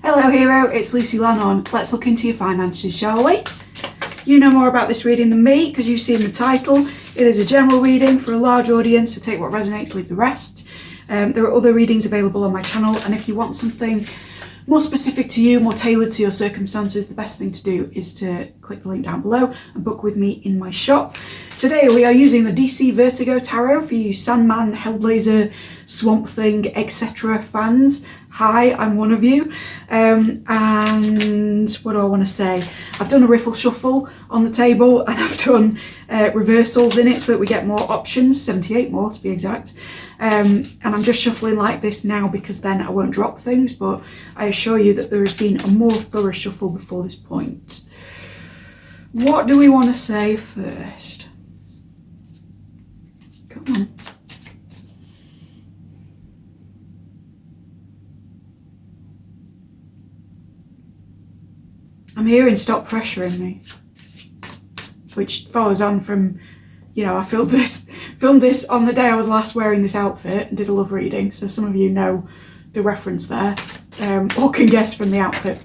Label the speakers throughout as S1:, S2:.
S1: Hello hero, it's Lucy Lannon. Let's look into your finances, shall we? You know more about this reading than me because you've seen the title. It is a general reading for a large audience, so take what resonates, leave the rest. There are other readings available on my channel, and if you want something more specific to you, more tailored to your circumstances, the best thing to do is to click the link down below and book with me in my shop. Today we are using the DC Vertigo Tarot for you Sandman, Hellblazer, Swamp Thing, etc. fans. Hi, I'm one of you. And what do I want to say? I've done a riffle shuffle on the table and I've done reversals in it so that we get more options, 78 more to be exact. And I'm just shuffling like this now because then I won't drop things, but I assure you that there has been a more thorough shuffle before this point. What do we want to say first? Come on. I'm hearing stop pressuring me, which follows on from, you know, I filmed this on the day I was last wearing this outfit and did a love reading, so some of you know the reference there, or can guess from the outfit,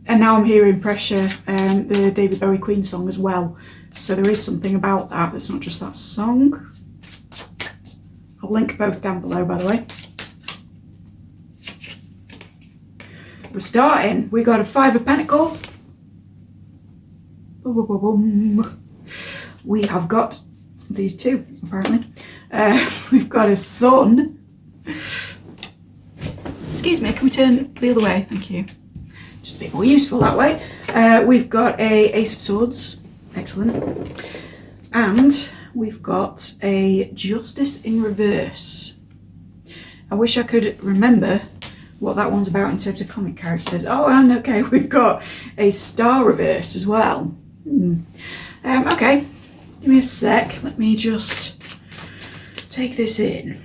S1: and now I'm hearing pressure, the David Bowie Queen song as well, so there is something about that that's not just that song. I'll link both down below, by the way. We're starting. We got a Five of Pentacles. Boom, boom, boom, boom. We have got these two, apparently. We've got a Sun. Excuse me, can we turn the other way? Thank you. Just a bit more useful that way. We've got a Ace of Swords. Excellent. And we've got a Justice in reverse. I wish I could remember what that one's about in terms of comic characters. Oh, and okay, we've got a Star reverse as well. Okay, give me a sec. Let me just take this in.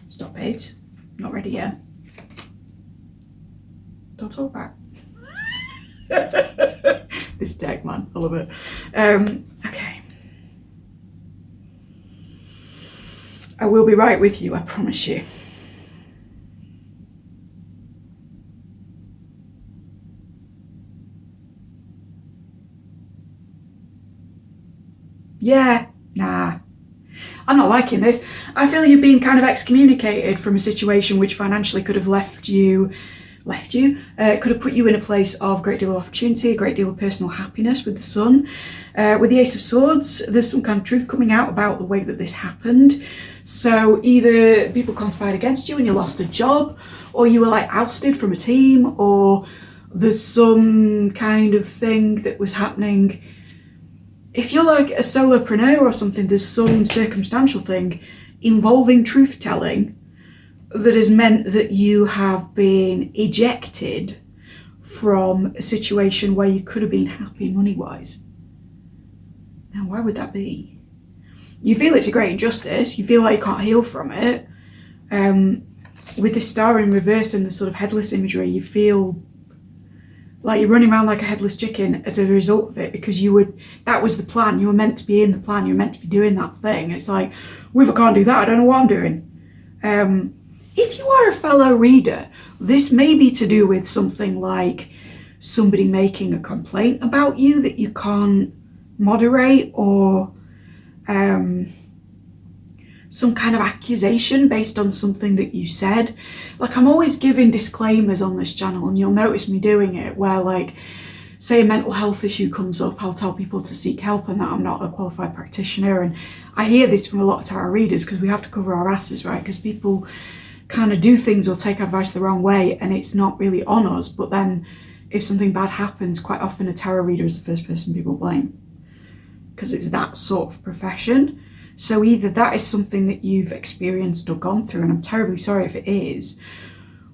S1: Stop it. Not ready yet. Don't talk back. This deck, man. I love it. Okay. I will be right with you, I promise you. Yeah, nah. I'm not liking this. I feel you've been kind of excommunicated from a situation which financially could have left you, could have put you in a place of great deal of opportunity, a great deal of personal happiness with the Sun. With the Ace of Swords, there's some kind of truth coming out about the way that this happened. So either people conspired against you and you lost a job, or you were like ousted from a team, or there's some kind of thing that was happening. If you're like a solopreneur or something, there's some circumstantial thing involving truth telling that has meant that you have been ejected from a situation where you could have been happy money-wise. Now, why would that be? You feel it's a great injustice, you feel like you can't heal from it. With the Star in reverse and the sort of headless imagery, you feel like you're running around like a headless chicken as a result of it, because that was the plan, you were meant to be in the plan, you were meant to be doing that thing. It's like, well, if I can't do that, I don't know what I'm doing. If you are a fellow reader, this may be to do with something like somebody making a complaint about you that you can't moderate, or some kind of accusation based on something that you said. Like, I'm always giving disclaimers on this channel, and you'll notice me doing it, where like, say a mental health issue comes up, I'll tell people to seek help and that I'm not a qualified practitioner. And I hear this from a lot of tarot readers because we have to cover our asses, right? Because people kind of do things or take advice the wrong way and it's not really on us. But then if something bad happens, quite often a tarot reader is the first person people blame, because it's that sort of profession. So either that is something that you've experienced or gone through, and I'm terribly sorry if it is,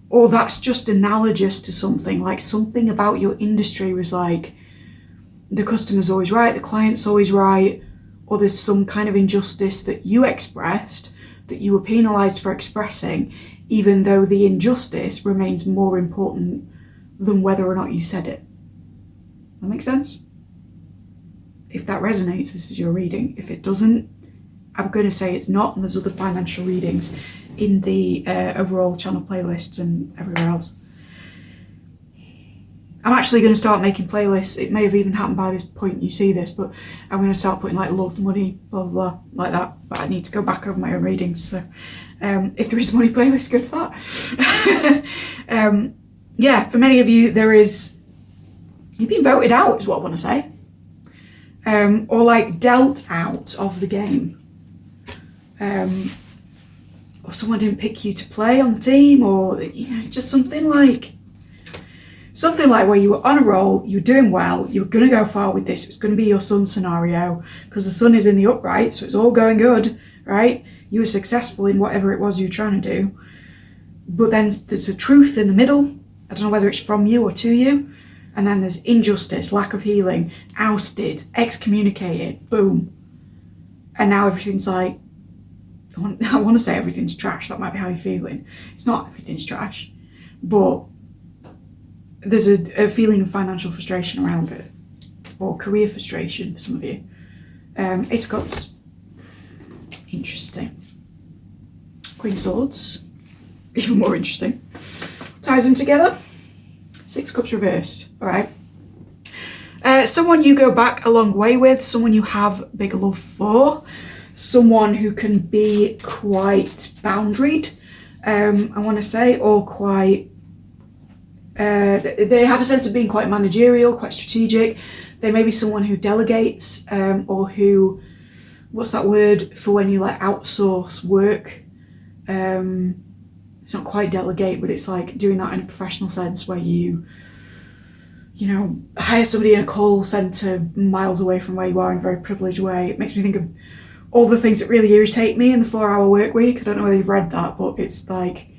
S1: or that's just analogous to something, like something about your industry was like, the customer's always right, the client's always right, or there's some kind of injustice that you expressed, that you were penalised for expressing, even though the injustice remains more important than whether or not you said it. That makes sense? If that resonates, this is your reading. If it doesn't, I'm going to say it's not, and there's other financial readings in the overall channel playlists and everywhere else. I'm actually going to start making playlists. It may have even happened by this point you see this, but I'm going to start putting like love, money, blah, blah, blah, like that. But I need to go back over my own readings. So if there is a money playlist, go to that. Yeah, for many of you, you've been voted out is what I want to say. Or like dealt out of the game. Or someone didn't pick you to play on the team, or just something like where you were on a roll, you were doing well, you were going to go far with this, it was going to be your sun scenario, because the sun is in the upright, so it's all going good, right? You were successful in whatever it was you were trying to do. But then there's a truth in the middle, I don't know whether it's from you or to you, and then there's injustice, lack of healing, ousted, excommunicated, boom. And now everything's like, I want to say everything's trash, that might be how you're feeling. It's not everything's trash, but there's a feeling of financial frustration around it, or career frustration for some of you. Ace of Cups, interesting. Queen of Swords, even more interesting. Ties them together. Six of Cups reversed, all right. Someone you go back a long way with, someone you have big love for, someone who can be quite boundaried, I want to say, or quite, they have a sense of being quite managerial, quite strategic. They may be someone who delegates, or who, what's that word for when you like outsource work? It's not quite delegate, but it's like doing that in a professional sense where you hire somebody in a call centre miles away from where you are in a very privileged way. It makes me think of all the things that really irritate me in the 4-hour work week. I don't know whether you've read that, but it's like,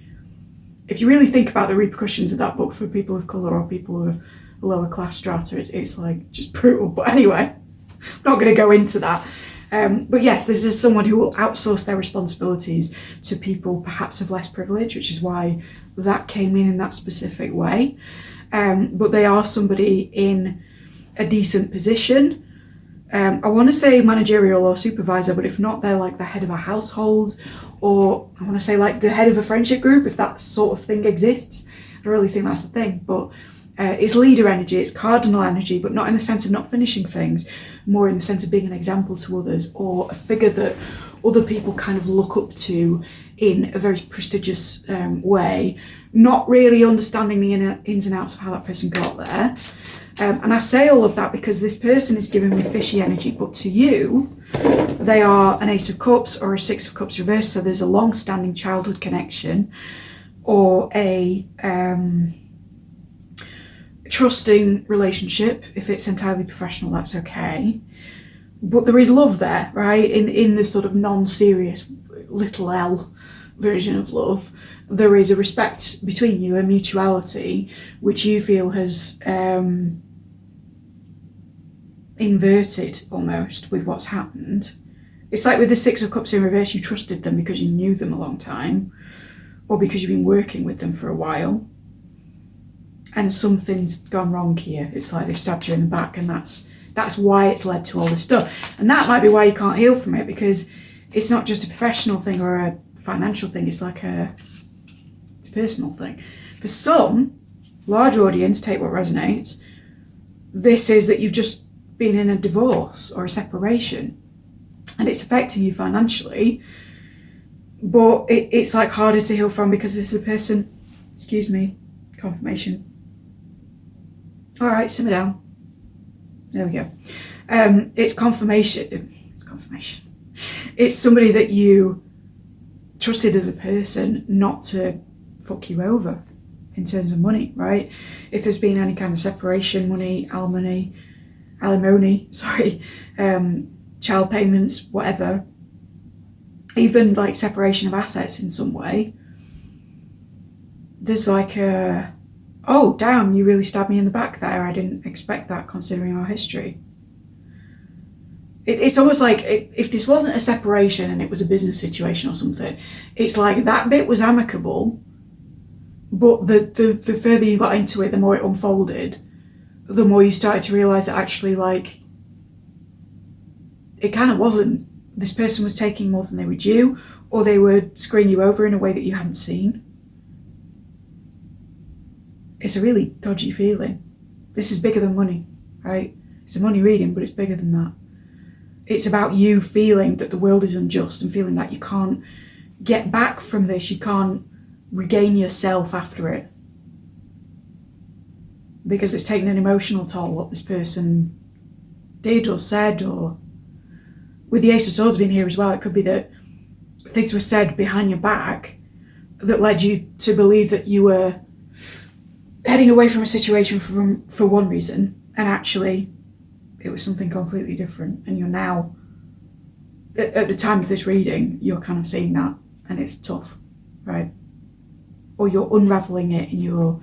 S1: if you really think about the repercussions of that book for people of colour or people of a lower class strata, it's like just brutal. But anyway, I'm not going to go into that. But yes, this is someone who will outsource their responsibilities to people perhaps of less privilege, which is why that came in that specific way. But they are somebody in a decent position. I want to say managerial or supervisor, but if not, they're like the head of a household, or I want to say like the head of a friendship group, if that sort of thing exists. I don't really think that's the thing, but it's leader energy, it's cardinal energy, but not in the sense of not finishing things, more in the sense of being an example to others, or a figure that other people kind of look up to in a very prestigious way, not really understanding the ins and outs of how that person got there. And I say all of that because this person is giving me fishy energy, but to you, they are an Ace of Cups or a Six of Cups reversed, so there's a long-standing childhood connection, or a trusting relationship. If it's entirely professional, that's okay. But there is love there, right? In the sort of non-serious little L version of love, there is a respect between you, a mutuality, which you feel has inverted almost with what's happened. It's like with the Six of Cups in reverse, you trusted them because you knew them a long time, or because you've been working with them for a while, and something's gone wrong here. It's like they've stabbed you in the back, and that's why it's led to all this stuff. And that might be why you can't heal from it, because it's not just a professional thing or a financial thing, it's like it's a personal thing. For some, large audience, take what resonates, this is that you've just been in a divorce or a separation, and it's affecting you financially, but it's like harder to heal from because this is a person, excuse me, confirmation. All right, simmer down. There we go. It's confirmation. It's somebody that you trusted as a person not to fuck you over in terms of money, right? If there's been any kind of separation, money, alimony, child payments, whatever, even like separation of assets in some way, there's like oh damn, you really stabbed me in the back there. I didn't expect that considering our history. It's almost like if this wasn't a separation and it was a business situation or something, it's like that bit was amicable, but the further you got into it, the more it unfolded, the more you started to realise that actually like it kind of wasn't this person was taking more than they were due, or they were screwing you over in a way that you hadn't seen. It's a really dodgy feeling. This is bigger than money, right? It's a money reading, but it's bigger than that. It's about you feeling that the world is unjust and feeling that you can't get back from this, you can't regain yourself after it. Because it's taken an emotional toll what this person did or said, or with the Ace of Swords being here as well, it could be that things were said behind your back that led you to believe that you were heading away from a situation for one reason, and actually it was something completely different, and you're now, at the time of this reading, you're kind of seeing that, and it's tough, right? Or you're unravelling it in your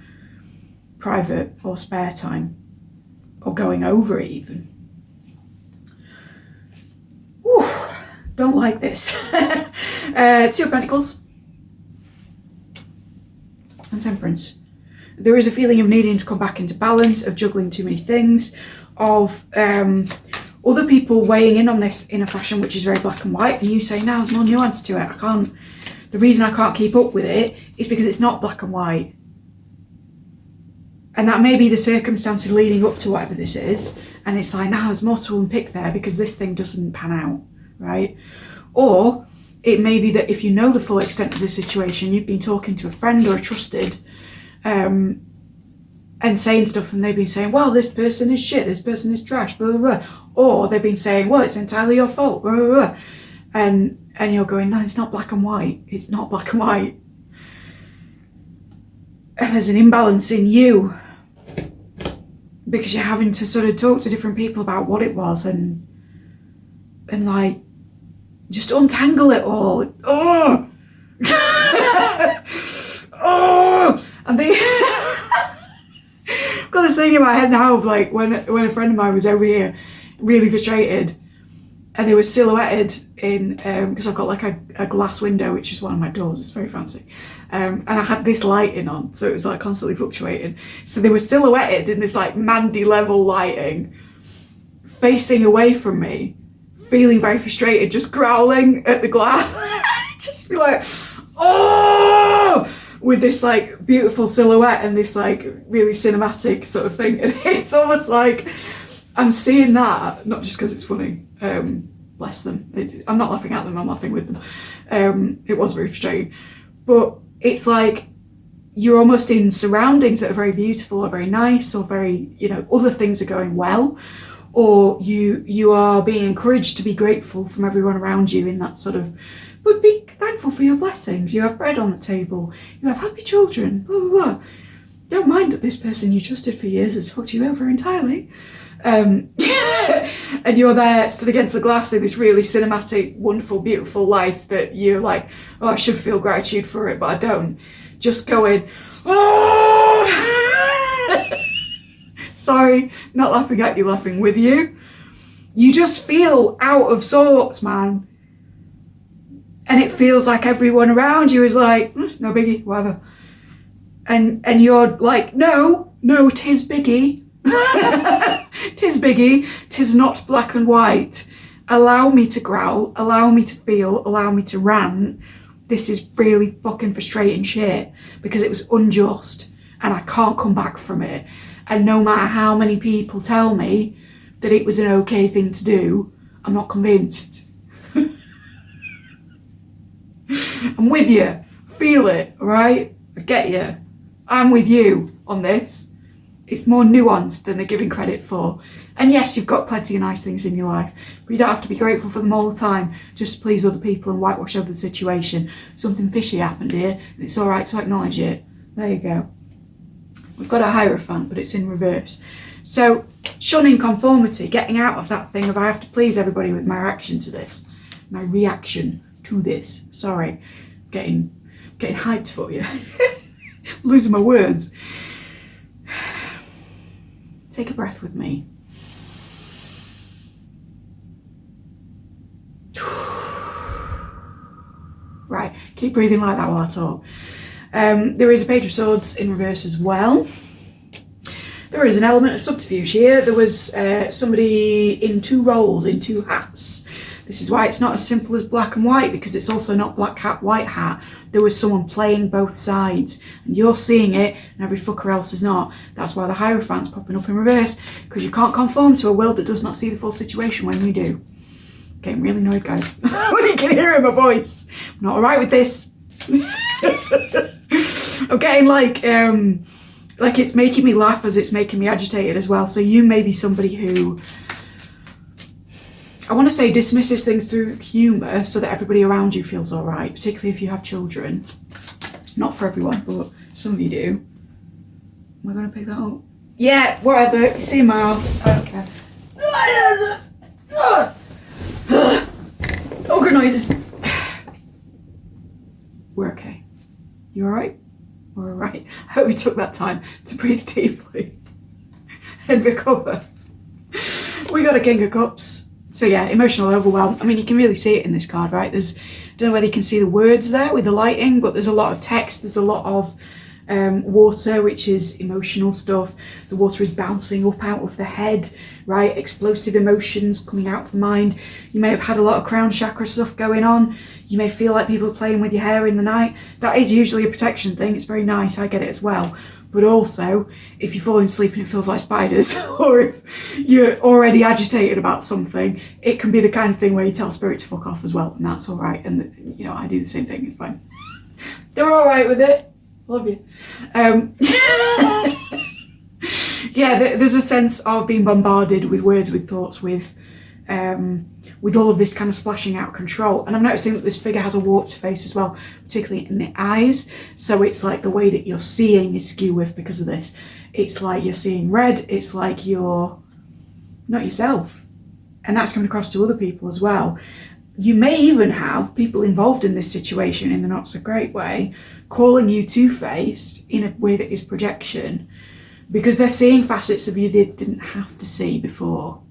S1: private or spare time, or going over it even. Whew, don't like this. Two of Pentacles and Temperance. There is a feeling of needing to come back into balance, of juggling too many things, of other people weighing in on this in a fashion which is very black and white, and you say, no, there's more nuance to it. The reason I can't keep up with it is because it's not black and white. And that may be the circumstances leading up to whatever this is, and it's like, no, there's more to unpick there because this thing doesn't pan out, right? Or it may be that if you know the full extent of the situation, you've been talking to a friend or a trusted, and saying stuff, and they've been saying, well, this person is shit, this person is trash, blah, blah, blah. Or they've been saying, well, it's entirely your fault, blah, blah, blah. And you're going, no, it's not black and white. It's not black and white. And there's an imbalance in you because you're having to sort of talk to different people about what it was and like, just untangle it all. Oh! Oh! And I've got this thing in my head now of like when a friend of mine was over here really frustrated, and they were silhouetted in because I've got like a glass window which is one of my doors, it's very fancy, and I had this lighting on, so it was like constantly fluctuating, so they were silhouetted in this like Mandy level lighting facing away from me, feeling very frustrated, just growling at the glass. Just be like, oh, with this like beautiful silhouette and this like really cinematic sort of thing. And it's almost like I'm seeing that, not just because it's funny, bless them. I'm not laughing at them, I'm laughing with them. It was very frustrating. But it's like you're almost in surroundings that are very beautiful or very nice or very, other things are going well. Or you are being encouraged to be grateful from everyone around you in that sort of, but be thankful for your blessings. You have bread on the table. You have happy children, blah, blah, blah. Don't mind that this person you trusted for years has fucked you over entirely. And you're there stood against the glass in this really cinematic, wonderful, beautiful life that you're like, oh, I should feel gratitude for it, but I don't. Just going, oh! Sorry, not laughing at you, laughing with you. You just feel out of sorts, man. And it feels like everyone around you is like, no biggie, whatever. And you're like, no, tis biggie. Tis biggie, tis not black and white. Allow me to growl, allow me to feel, allow me to rant. This is really fucking frustrating shit because it was unjust and I can't come back from it. And no matter how many people tell me that it was an okay thing to do, I'm not convinced. I'm with you. Feel it, right? I get you. I'm with you on this. It's more nuanced than they're giving credit for. And yes, you've got plenty of nice things in your life, but you don't have to be grateful for them all the time just to please other people and whitewash over the situation. Something fishy happened here, and it's all right to acknowledge it. There you go. We've got a Hierophant, but it's in reverse. So, shunning conformity, getting out of that thing of I have to please everybody with my reaction to this. My reaction to this. Sorry, getting hyped for you. Losing my words. Take a breath with me. Right, keep breathing like that while I talk. There is a Page of Swords in reverse as well. There is an element of subterfuge here. There was somebody in two roles, in two hats. This is why it's not as simple as black and white, because it's also not black hat, white hat. There was someone playing both sides, and you're seeing it, and every fucker else is not. That's why the Hierophant's popping up in reverse, because you can't conform to a world that does not see the full situation when we do. Getting really annoyed, guys. When you can hear in my voice. I'm not alright with this. I'm getting like it's making me laugh as it's making me agitated as well. So you may be somebody who, I want to say, dismisses things through humour so that everybody around you feels alright, particularly if you have children. Not for everyone, but some of you do. Am I going to pick that up? Yeah, whatever. You see my arse. I don't care. Ogre noises. We're okay. You alright? We're alright. I hope you took that time to breathe deeply and recover. We got a King of Cups. So yeah, emotional overwhelm. I mean, you can really see it in this card, right? I don't know whether you can see the words there with the lighting, but there's a lot of text. There's a lot of water, which is emotional stuff. The water is bouncing up out of the head, right? Explosive emotions coming out of the mind. You may have had a lot of crown chakra stuff going on. You may feel like people are playing with your hair in the night. That is usually a protection thing. It's very nice. I get it as well. But also, if you're falling asleep and it feels like spiders, or if you're already agitated about something, it can be the kind of thing where you tell spirit to fuck off as well, and that's all right. And you know, I do the same thing. It's fine. They're all right with it. Love you. Yeah, there's a sense of being bombarded with words, with thoughts, with all of this kind of splashing out of control. And I'm noticing that this figure has a warped face as well, particularly in the eyes. So it's like the way that you're seeing is skew with because of this. It's like you're seeing red. It's like you're not yourself. And that's coming across to other people as well. You may even have people involved in this situation in the not so great way calling you two-faced in a way that is projection, because they're seeing facets of you they didn't have to see before.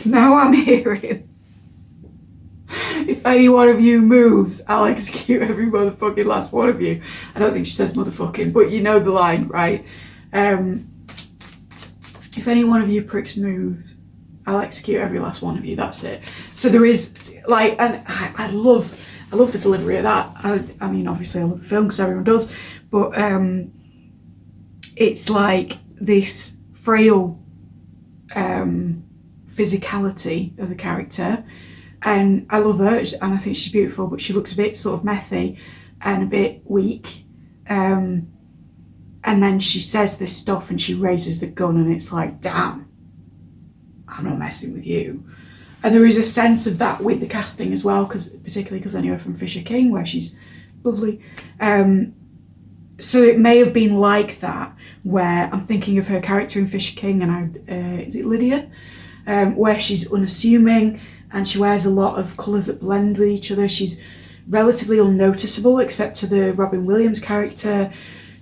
S1: Now I'm hearing, if any one of you moves, I'll execute every motherfucking last one of you. I don't think she says motherfucking, but you know the line, right? If any one of you pricks moves, I'll execute every last one of you. That's it. So there is like, and I love the delivery of that. I mean, obviously I love the film because everyone does, but it's like this frail physicality of the character, and I love her, and I think she's beautiful, but she looks a bit sort of methy and a bit weak. And then she says this stuff and she raises the gun, and it's like, damn, I'm not messing with you. And there is a sense of that with the casting as well, particularly because I knew her from Fisher King, where she's lovely. So it may have been like that, where I'm thinking of her character in Fisher King, and is it Lydia? Where she's unassuming and she wears a lot of colours that blend with each other. She's relatively unnoticeable except to the Robin Williams character.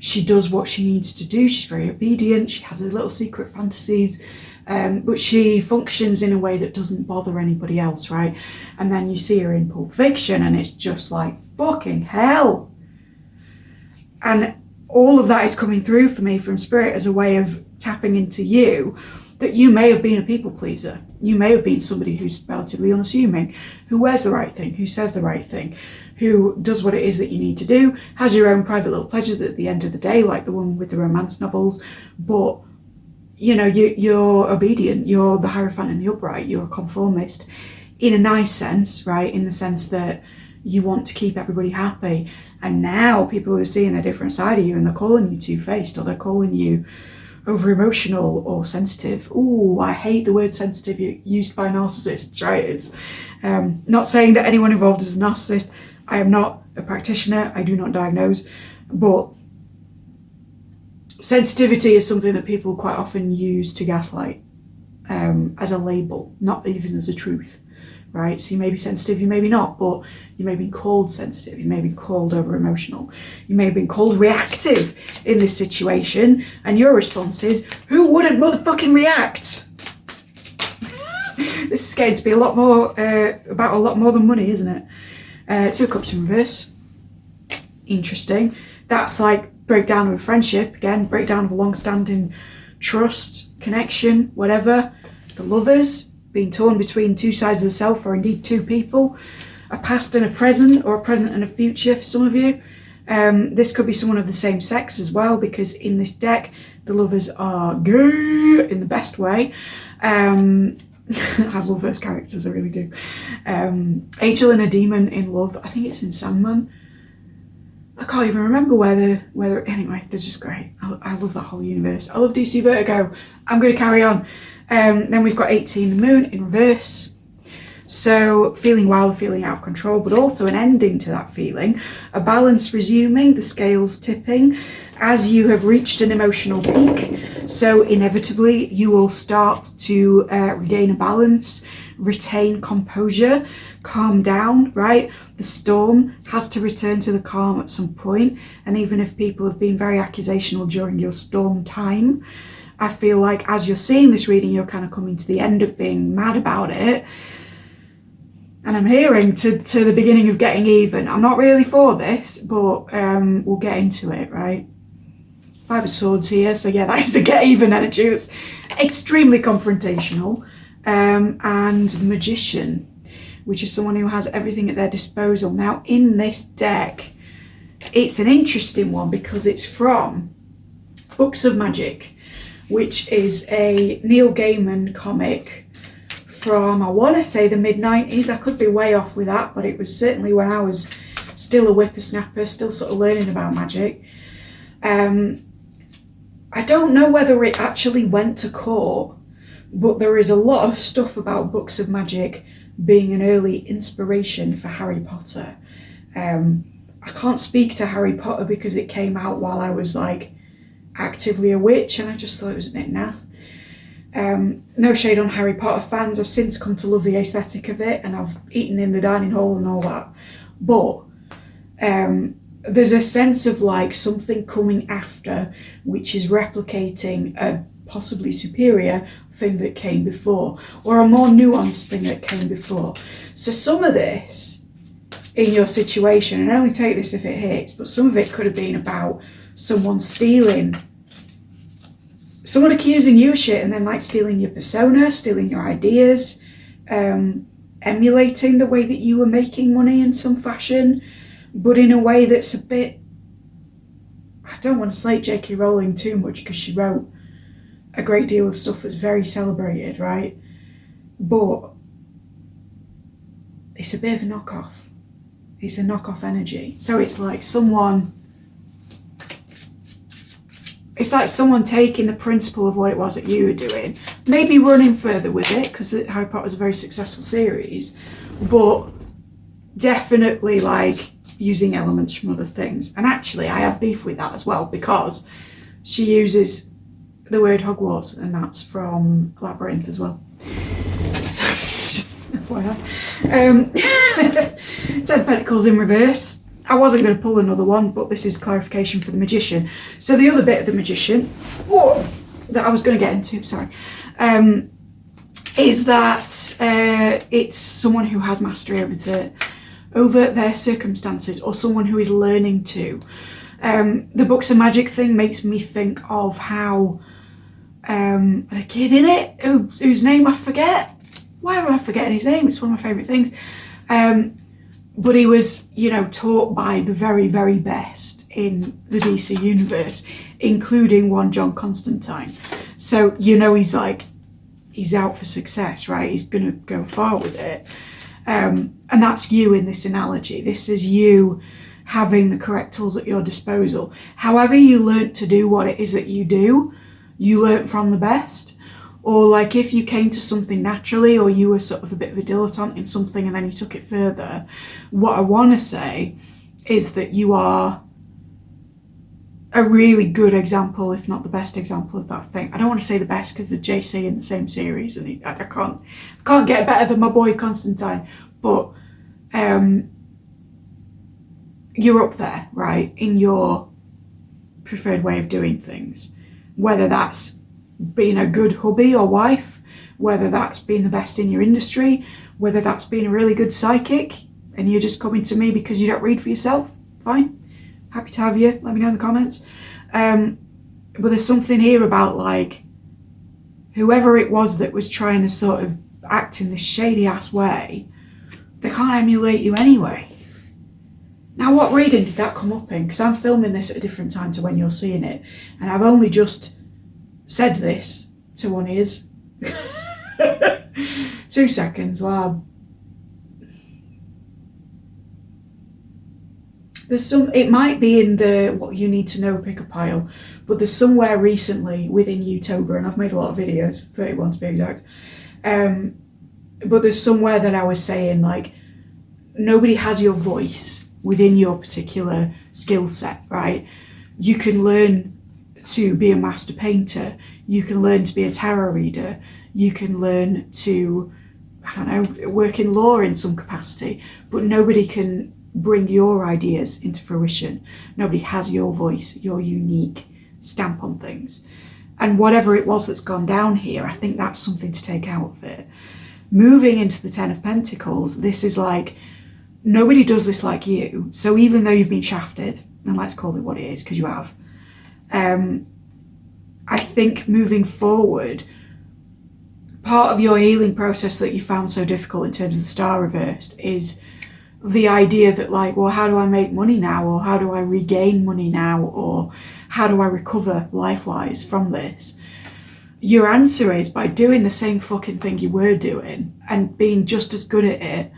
S1: She does what she needs to do. She's very obedient. She has her little secret fantasies. But she functions in a way that doesn't bother anybody else, right? And then you see her in Pulp Fiction and it's just like, fucking hell. And all of that is coming through for me from Spirit as a way of tapping into you, that you may have been a people pleaser. You may have been somebody who's relatively unassuming, who wears the right thing, who says the right thing, who does what it is that you need to do, has your own private little pleasures at the end of the day, like the one with the romance novels, but you know, you're obedient, you're the Hierophant and the Upright, you're a conformist in a nice sense, right? In the sense that you want to keep everybody happy. And now people are seeing a different side of you and they're calling you two-faced, or they're calling you over-emotional or sensitive. Ooh, I hate the word sensitive used by narcissists, right? It's not saying that anyone involved is a narcissist. I am not a practitioner, I do not diagnose, but sensitivity is something that people quite often use to gaslight as a label, not even as a truth, right? So you may be sensitive, you may be not, but you may have been called sensitive, you may have been called over-emotional, you may have been called reactive in this situation, and your response is, who wouldn't motherfucking react? This is going to be a lot more, about a lot more than money, isn't it? Two of Cups in reverse. Interesting. That's like breakdown of a friendship, again, breakdown of a long-standing trust, connection, whatever. The Lovers, being torn between two sides of the self, or indeed two people, a past and a present, or a present and a future for some of you. This could be someone of the same sex as well, because in this deck, the lovers are gay in the best way. I love those characters, I really do. Angel and a demon in love. I think it's in Sandman. I can't even remember whether anyway, they're just great. I love that whole universe. I love DC Vertigo. I'm going to carry on. Then we've got 18, the moon in reverse. So feeling wild, feeling out of control, but also an ending to that feeling. A balance resuming, the scales tipping as you have reached an emotional peak. So inevitably you will start to regain a balance, retain composure, calm down, right? The storm has to return to the calm at some point. And even if people have been very accusational during your storm time, I feel like as you're seeing this reading, you're kind of coming to the end of being mad about it. And I'm hearing to the beginning of getting even. I'm not really for this, but we'll get into it, right? Five of Swords here, so yeah, that is a get even energy that's extremely confrontational. And Magician, which is someone who has everything at their disposal. Now, in this deck, it's an interesting one because it's from Books of Magic, which is a Neil Gaiman comic from, I want to say, the mid-90s. I could be way off with that, but it was certainly when I was still a whippersnapper, still sort of learning about magic. I don't know whether it actually went to court, but there is a lot of stuff about Books of Magic being an early inspiration for Harry Potter. I can't speak to Harry Potter because it came out while I was like actively a witch, and I just thought it was a bit naff. No shade on Harry Potter fans. I've since come to love the aesthetic of it, and I've eaten in the dining hall and all that. But there's a sense of like something coming after, which is replicating a possibly superior thing that came before, or a more nuanced thing that came before. So some of this in your situation, and only take this if it hits, but some of it could have been about someone accusing you of shit and then like stealing your persona, stealing your ideas, emulating the way that you were making money in some fashion, but in a way that's a bit, I don't want to slate J.K. Rowling too much because she wrote a great deal of stuff that's very celebrated, right? But it's a bit of a knockoff. It's a knockoff energy. So it's like someone taking the principle of what it was that you were doing, maybe running further with it, because Harry Potter is a very successful series, but definitely like using elements from other things. And actually I have beef with that as well, because she uses the word Hogwarts, and that's from Labyrinth as well. So it's just FYI. 10 Pentacles in reverse. I wasn't going to pull another one, but this is clarification for the Magician. So the other bit of the Magician, that I was going to get into, is that it's someone who has mastery over their circumstances, or someone who is learning to. The Books of Magic thing makes me think of how a kid in it, whose name I forget. Why am I forgetting his name? It's one of my favourite things. But he was, taught by the very, very best in the DC universe, including one John Constantine. So, he's out for success, right? He's going to go far with it. And that's you in this analogy. This is you having the correct tools at your disposal. However you learnt to do what it is that you do, you learnt from the best. Or like if you came to something naturally, or you were sort of a bit of a dilettante in something and then you took it further, what I want to say is that you are a really good example, if not the best example of that thing. I don't want to say the best because the JC in the same series, and I can't get better than my boy Constantine, but you're up there, right, in your preferred way of doing things, whether that's being a good hubby or wife, whether that's being the best in your industry, whether that's being a really good psychic and you're just coming to me because you don't read for yourself. Fine, happy to have you, let me know in the comments. But there's something here about like whoever it was that was trying to sort of, act in this shady ass way, they can't emulate you anyway. Now, what reading did that come up in? Because I'm filming this at a different time to when you're seeing it, and I've only just said this to one ears. 2 seconds. Wow. It might be in the what you need to know pick a pile, but there's somewhere recently within Utopia, and I've made a lot of videos, 31 to be exact, but there's somewhere that I was saying, like, nobody has your voice within your particular skill set, right? You can learn to be a master painter, you can learn to be a tarot reader, you can learn to, I don't know, work in law in some capacity, but nobody can bring your ideas into fruition. Nobody has your voice, your unique stamp on things. And whatever it was that's gone down here, I think that's something to take out of it. Moving into the Ten of Pentacles, this is like, nobody does this like you. So even though you've been shafted, and let's call it what it is, because you have, I think moving forward, part of your healing process that you found so difficult in terms of the star reversed is the idea that, like, well, how do I make money now? Or how do I regain money now? Or how do I recover life-wise from this? Your answer is by doing the same fucking thing you were doing and being just as good at it,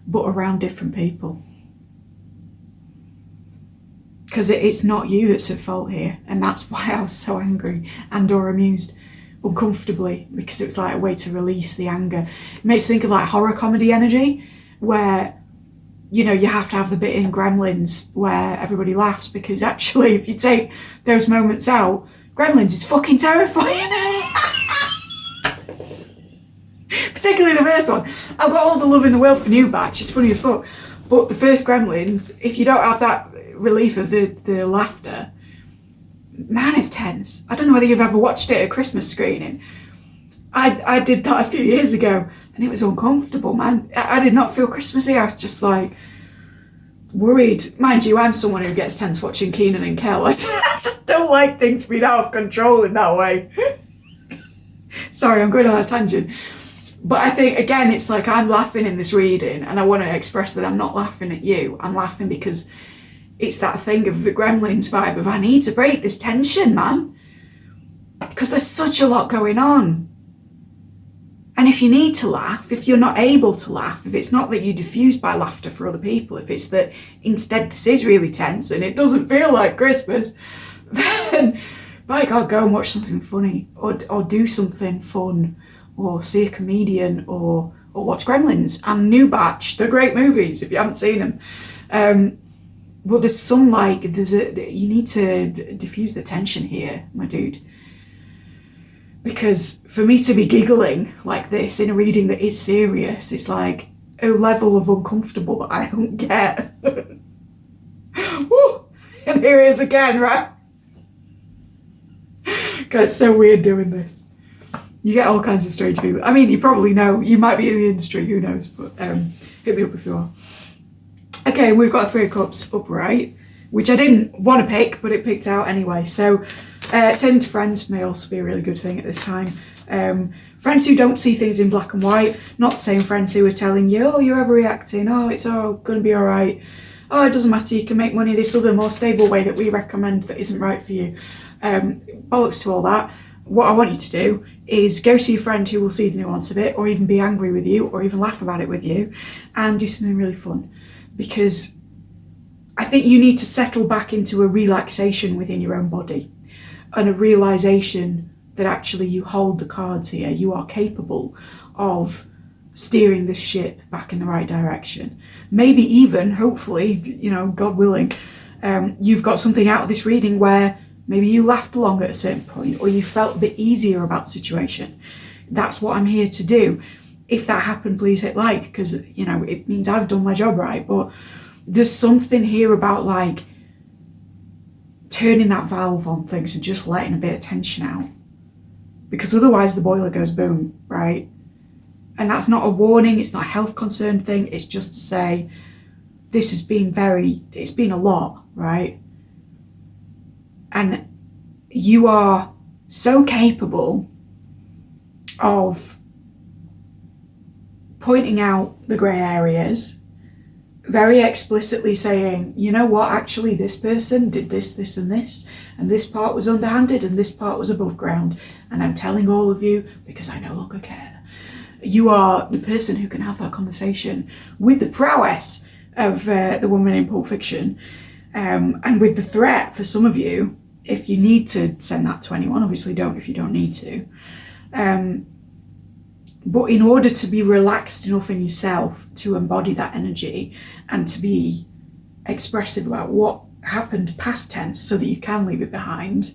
S1: but around different people. Because it's not you that's at fault here. And that's why I was so angry and or amused uncomfortably, because it was like a way to release the anger. It makes me think of like horror comedy energy, where, you know, you have to have the bit in Gremlins where everybody laughs, because actually if you take those moments out, Gremlins is fucking terrifying. Particularly the first one. I've got all the love in the world for New Batch, it's funny as fuck. But the first Gremlins, if you don't have that relief of the laughter, man, it's tense. I don't know whether you've ever watched it at a Christmas screening. I did that a few years ago, and it was uncomfortable, man. I did not feel Christmassy. I was just like worried. Mind you, I'm someone who gets tense watching Keenan and Kel. I just don't like things being out of control in that way. Sorry, I'm going on a tangent. But I think, again, it's like I'm laughing in this reading, and I want to express that I'm not laughing at you. I'm laughing because it's that thing of the Gremlins vibe of, I need to break this tension, man. Because there's such a lot going on. And if you need to laugh, if you're not able to laugh, if it's not that you're diffused by laughter for other people, if it's that instead this is really tense and it doesn't feel like Christmas, then by God, go and watch something funny, or do something fun, or see a comedian, or watch Gremlins and New Batch. They're great movies if you haven't seen them. Well, there's some, like, you need to diffuse the tension here, my dude. Because for me to be giggling like this in a reading that is serious, it's like a level of uncomfortable that I don't get. Woo! And here it is again, right? God, it's so weird doing this. You get all kinds of strange people. I mean, you probably know. You might be in the industry, who knows? But hit me up if you are. Okay, we've got a Three of Cups upright, which I didn't want to pick, but it picked out anyway. So turning to friends may also be a really good thing at this time. Friends who don't see things in black and white, not the same friends who are telling you, oh, you're overreacting, oh, it's all going to be all right, oh, it doesn't matter, you can make money this other more stable way that we recommend that isn't right for you. Bollocks to all that. What I want you to do is go to your friend who will see the nuance of it, or even be angry with you, or even laugh about it with you, and do something really fun. Because I think you need to settle back into a relaxation within your own body, and a realization that actually you hold the cards here. You are capable of steering the ship back in the right direction. Maybe even, hopefully, you know, God willing, you've got something out of this reading where maybe you laughed along at a certain point, or you felt a bit easier about the situation. That's what I'm here to do. If that happened, please hit like, because, you know, it means I've done my job right. But there's something here about, like, turning that valve on things and just letting a bit of tension out. Because otherwise the boiler goes boom, right? And that's not a warning, it's not a health concern thing, it's just to say, this has been it's been a lot, right? And you are so capable of pointing out the grey areas, very explicitly saying, you know what, actually this person did this, this and this part was underhanded and this part was above ground, and I'm telling all of you because I no longer care. You are the person who can have that conversation with the prowess of the woman in Pulp Fiction, and with the threat for some of you, if you need to send that to anyone, obviously don't if you don't need to. But in order to be relaxed enough in yourself to embody that energy and to be expressive about what happened past tense so that you can leave it behind,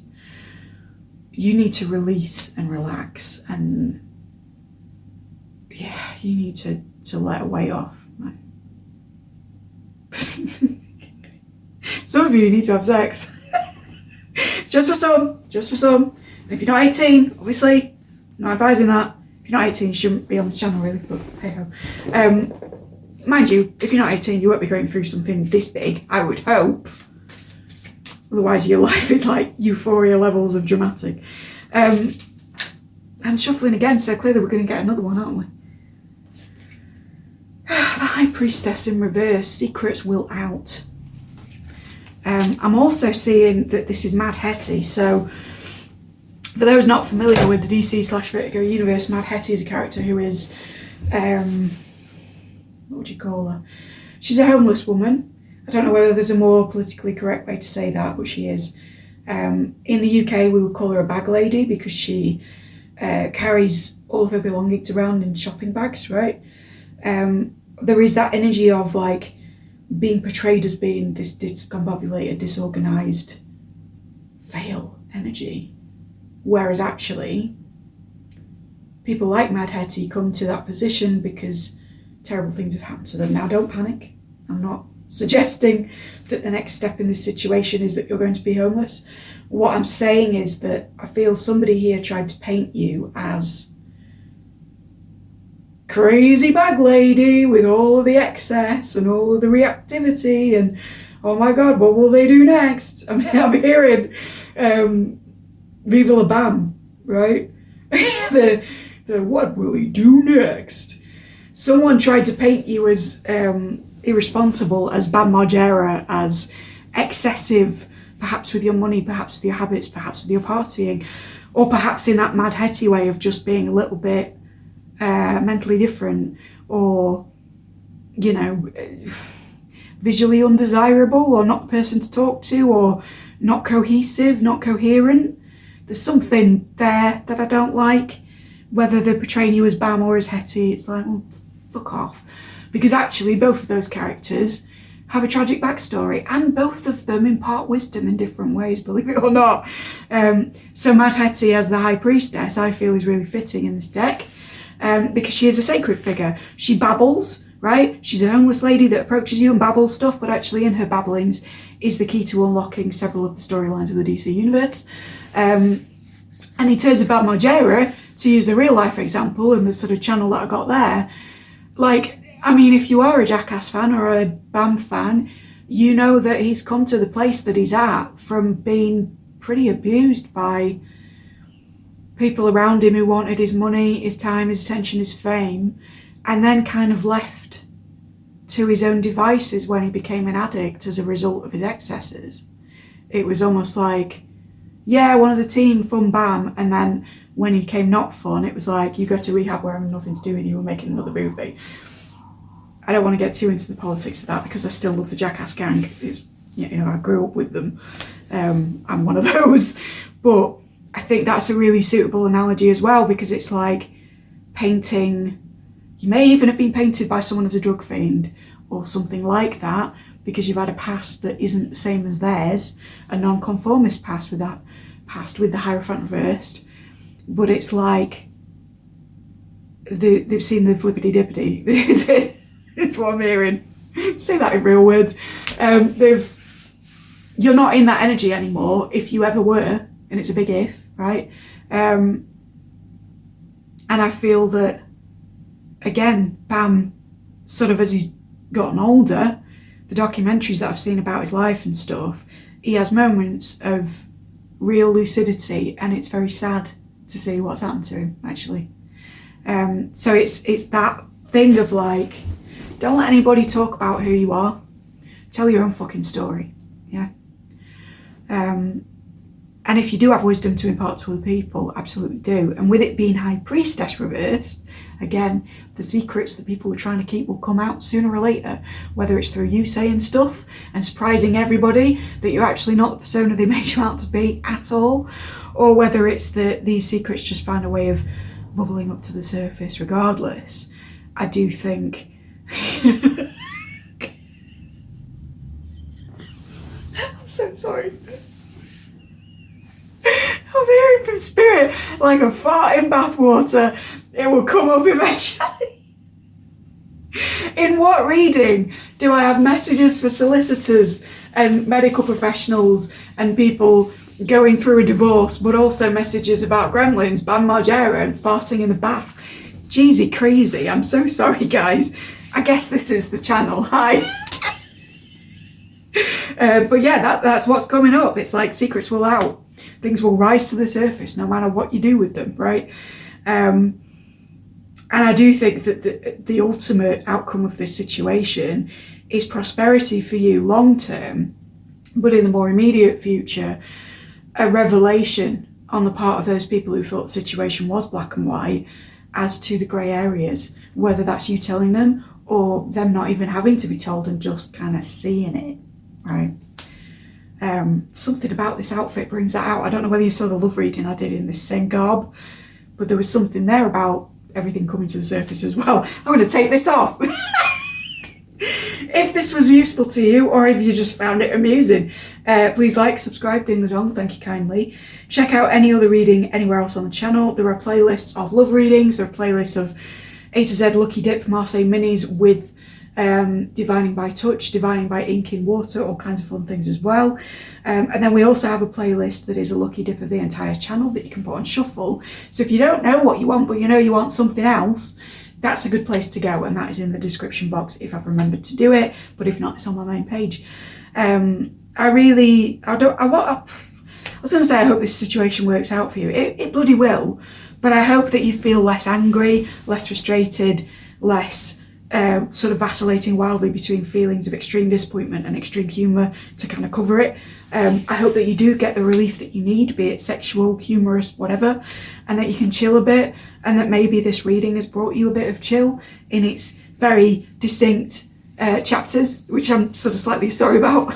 S1: you need to release and relax, and yeah, you need to let a weight off. Some of you need to have sex. Just for some. And if you're not 18, obviously, I'm not advising that. If you're not 18, you shouldn't be on the channel really, but hey ho. Mind you, if you're not 18, you won't be going through something this big, I would hope. Otherwise your life is like euphoria levels of dramatic. I'm shuffling again, so clearly we're going to get another one, aren't we? The High Priestess in reverse, secrets will out. I'm also seeing that this is Mad Hetty, so for those not familiar with the DC/Vertigo universe, Mad Hetty is a character who is, what would you call her? She's a homeless woman. I don't know whether there's a more politically correct way to say that, but she is. In the UK, we would call her a bag lady because she carries all of her belongings around in shopping bags, right? There is that energy of like being portrayed as being this discombobulated, disorganised fail energy. Whereas actually, people like Mad Hetty come to that position because terrible things have happened to them. Now, don't panic. I'm not suggesting that the next step in this situation is that you're going to be homeless. What I'm saying is that I feel somebody here tried to paint you as crazy bag lady with all of the excess and all of the reactivity and oh my god, what will they do next? I mean, I'm hearing Viva la Bam, right? the what will he do next? Someone tried to paint you as irresponsible, as Bam Margera, as excessive, perhaps with your money, perhaps with your habits, perhaps with your partying, or perhaps in that Mad Hetty way of just being a little bit mentally different, or, you know, visually undesirable, or not the person to talk to, or not cohesive, not coherent. There's something there that I don't like. Whether they're portraying you as Bam or as Hetty, it's like, well, fuck off. Because actually both of those characters have a tragic backstory, and both of them impart wisdom in different ways, believe it or not. So Mad Hetty as the High Priestess, I feel, is really fitting in this deck, because she is a sacred figure. She babbles, right? She's a homeless lady that approaches you and babbles stuff, but actually in her babblings is the key to unlocking several of the storylines of the DC universe. And in terms of Bam Margera, to use the real life example and the sort of channel that I got there, like, I mean, if you are a Jackass fan or a Bam fan, you know that he's come to the place that he's at from being pretty abused by people around him who wanted his money, his time, his attention, his fame, and then kind of left to his own devices when he became an addict as a result of his excesses. It was almost like, yeah, one of the team, fun Bam, and then when he became not fun, it was like, you go to rehab where I'm nothing to do with you, we're making another movie. I don't want to get too into the politics of that because I still love the Jackass gang. It's, you know, I grew up with them. I'm one of those. But I think that's a really suitable analogy as well, because it's like painting, you may even have been painted by someone as a drug fiend or something like that because you've had a past that isn't the same as theirs, a non-conformist past with that past with the Hierophant reversed. But it's like they've seen the flippity dippity. It's what I'm hearing. Say that in real words. You're not in that energy anymore, if you ever were, and it's a big if, right? And I feel that, again, Bam, sort of as he's gotten older, the documentaries that I've seen about his life and stuff, he has moments of real lucidity, and it's very sad to see what's happened to him, actually. So it's that thing of like, don't let anybody talk about who you are. Tell your own fucking story. Yeah. And if you do have wisdom to impart to other people, absolutely do. And with it being High Priestess reversed, again, the secrets that people were trying to keep will come out sooner or later, whether it's through you saying stuff and surprising everybody that you're actually not the persona they made you out to be at all, or whether it's that these secrets just find a way of bubbling up to the surface regardless. I do think... I'm so sorry. I'm hearing from spirit like a fart in bathwater. It will come up eventually. In what reading do I have messages for solicitors and medical professionals and people going through a divorce, but also messages about gremlins, Bam Margera, and farting in the bath? Jeezy crazy. I'm so sorry, guys. I guess this is the channel. Hi. But yeah, that's what's coming up. It's like secrets will out. Things will rise to the surface no matter what you do with them, right? And I do think that the ultimate outcome of this situation is prosperity for you long term, but in the more immediate future, a revelation on the part of those people who thought the situation was black and white as to the grey areas, whether that's you telling them or them not even having to be told and just kind of seeing it, right? Something about this outfit brings that out. I don't know whether you saw the love reading I did in this same garb, but there was something there about everything coming to the surface as well. I'm going to take this off. If this was useful to you, or if you just found it amusing, please like, subscribe, ding the dong, thank you kindly. Check out any other reading anywhere else on the channel. There are playlists of love readings, there are playlists of A to Z Lucky Dip Marseille minis with divining by touch, divining by ink in water, all kinds of fun things as well. And then we also have a playlist that is a lucky dip of the entire channel that you can put on shuffle. So if you don't know what you want, but you know you want something else, that's a good place to go, and that is in the description box if I've remembered to do it, but if not, it's on my main page. I was going to say I hope this situation works out for you. It bloody will, but I hope that you feel less angry, less frustrated, less sort of vacillating wildly between feelings of extreme disappointment and extreme humour to kind of cover it. I hope that you do get the relief that you need, be it sexual, humorous, whatever, and that you can chill a bit, and that maybe this reading has brought you a bit of chill in its very distinct chapters, which I'm sort of slightly sorry about.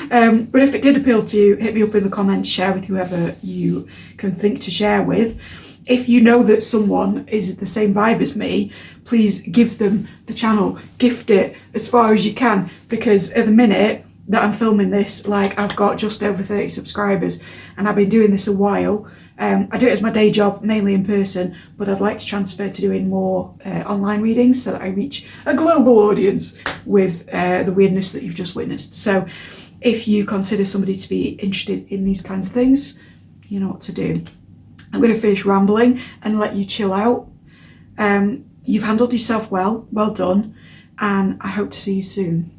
S1: But if it did appeal to you, hit me up in the comments, share with whoever you can think to share with. If you know that someone is the same vibe as me, please give them the channel, gift it as far as you can, because at the minute that I'm filming this, like, I've got just over 30 subscribers, and I've been doing this a while. I do it as my day job, mainly in person, but I'd like to transfer to doing more online readings so that I reach a global audience with the weirdness that you've just witnessed. So if you consider somebody to be interested in these kinds of things, you know what to do. I'm going to finish rambling and let you chill out. You've handled yourself well done, and I hope to see you soon.